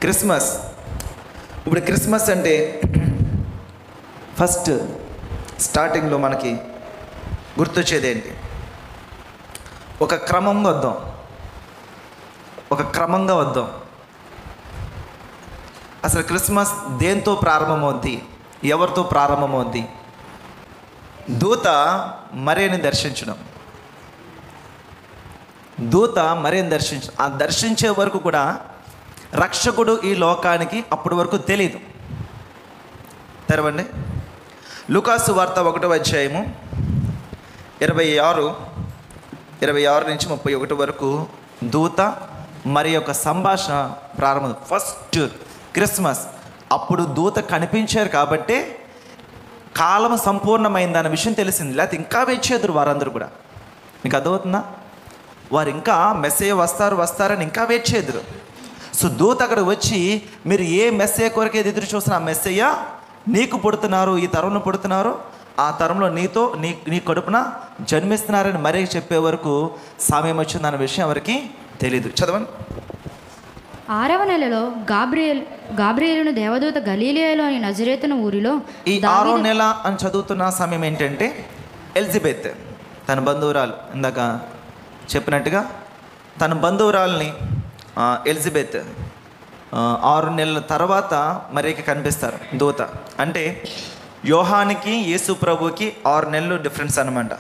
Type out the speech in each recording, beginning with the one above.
Christmas. ఇప్పుడు Christmas అంటే first స్టార్టింగ్లో మనకి గుర్తొచ్చేది ఏంటి? ఒక క్రమంగా వద్దాం. అసలు క్రిస్మస్ దేంతో ప్రారంభమవుద్ది? ఎవరితో ప్రారంభమవుద్ది? దూత మరియని దర్శించడం. ఆ దర్శించే వరకు కూడా రక్షకుడు ఈ లోకానికి అప్పటి వరకు తెలియదు. తెరవండి లూకాసు వార్త 1వ అధ్యాయము 26 నుంచి 31 వరకు దూత మరి యొక్క సంభాషణ ప్రారంభం. ఫస్ట్ క్రిస్మస్ అప్పుడు దూత కనిపించారు కాబట్టి కాలం సంపూర్ణమైందన్న విషయం తెలిసింది. లేకపోతే ఇంకా వేచేదురు వారందరూ కూడా. మీకు అర్థమవుతుందా? వారు ఇంకా మెస్సయ్య వస్తారని ఇంకా వెయిట్ చేదురు. సో దూత అక్కడ వచ్చి మీరు ఏ మెస్సయ్య కొరకే ఎదురు చూసిన ఆ మెస్సయ్య నీకు పుడుతున్నారు, ఈ తరంలో పుడుతున్నారు, ఆ తరంలో నీ కడుపున జన్మిస్తున్నారని మరీ చెప్పే వరకు సమయం వచ్చిందన్న విషయం ఎవరికి తెలీదు. చదవండి. 6వ నెలలో గాబ్రియేలును దేవదూత గలీలియాలోని నజరేతును ఊరిలో. ఈ 6వ నెల అని చదువుతున్న సమయం ఏంటంటే ఎలిజబెత్ తన బంధువురాలు, ఇందాక చెప్పినట్టుగా తన బంధువురాల్ని ఎలిజబెత్ 6 నెలల తర్వాత మరీకి కనిపిస్తారు దూత. అంటే యోహానికి యేసు ప్రభుకి 6 నెలలు డిఫరెన్స్ అనమాట.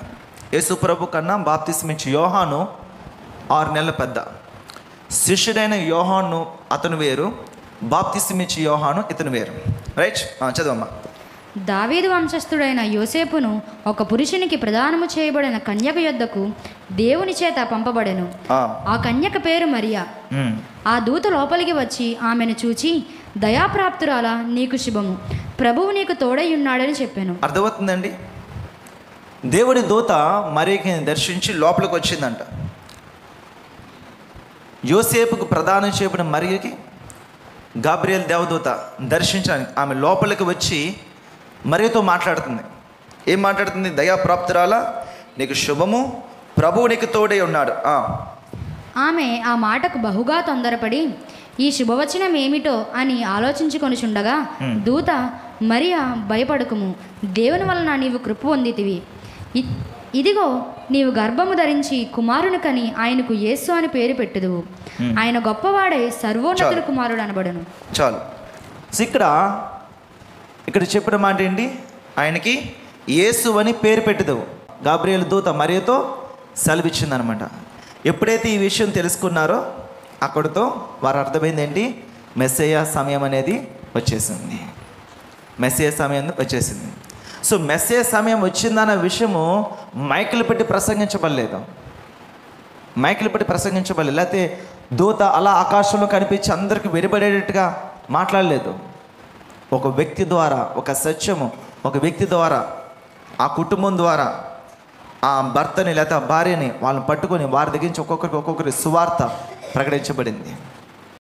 యేసు ప్రభు కన్నా బాప్తిస్మిచ్చి యోహాను 6 నెలల పెద్ద. శిష్యుడైన యోహాను అతను వేరు, బాప్తిస్మిచ్చి యోహాను ఇతను వేరు. రైట్, చదవమ్మా. దావీదు వంశస్థుడైన యోసేపును ఒక పురుషునికి ప్రదానము చేయబడిన కన్యక యొద్దకు దేవుని చేత పంపబడెను. ఆ కన్యక పేరు మరియా. ఆ దూత లోపలికి వచ్చి ఆమెను చూచి, దయాప్రాప్తురాలా, నీకు శుభము, ప్రభువు నీకు తోడై ఉన్నాడని చెప్పాను. అర్థమవుతుందండి? దేవుడి దూత మరియకి దర్శించి లోపలికి వచ్చిందంట. యోసేపుకు ప్రదానం చేయబడిన మరియకి గాబ్రియల్ దేవదూత దర్శించడానికి ఆమె లోపలికి వచ్చి మరియతో మాట్లాడుతుంది. ఏం మాట్లాడుతుంది? దయాప్రాప్తురాలా, నీకు శుభము, ప్రభువు నీకు తోడై ఉన్నాడు. ఆమె ఆ మాటకు బహుగా తొందరపడి ఈ శుభవచనం ఏమిటో అని ఆలోచించుకొనిచుండగా దూత, మరియా, భయపడకుము, దేవుని వలన నీవు కృప పొందితివి. ఇదిగో నీవు గర్భము ధరించి కుమారుని కని ఆయనకు యేసు అని పేరు పెట్టుదువు. ఆయన గొప్పవాడే, సర్వోన్నతుల కుమారుడు అనబడును. చాలు. ఇక్కడ చెప్పిన మాట ఏంటి? ఆయనకి యేసు అని పేరు పెట్టుదువు. గాబ్రియల్ దూత మరియతో సెలవిచ్చిందనమాట. ఎప్పుడైతే ఈ విషయం తెలుసుకున్నారో అక్కడితో వారు అర్థమైంది ఏంటి? మెస్సయ్య సమయం అనేది వచ్చేసింది. సో మెస్సయ్య సమయం వచ్చిందన్న విషయము మైకులు పెట్టి ప్రసంగించబడలేదు. లేకపోతే దూత అలా ఆకాశంలో కనిపించి అందరికి వెలువడేటట్టుగా మాట్లాడలేదు. ఒక వ్యక్తి ద్వారా, ఒక సత్యము, ఒక వ్యక్తి ద్వారా, ఆ కుటుంబం ద్వారా ఆ భర్తని లేదా భార్యని వాళ్ళని పట్టుకొని వారి దగ్గర నుంచి ఒక్కొక్కరి సువార్త ప్రకటించబడింది.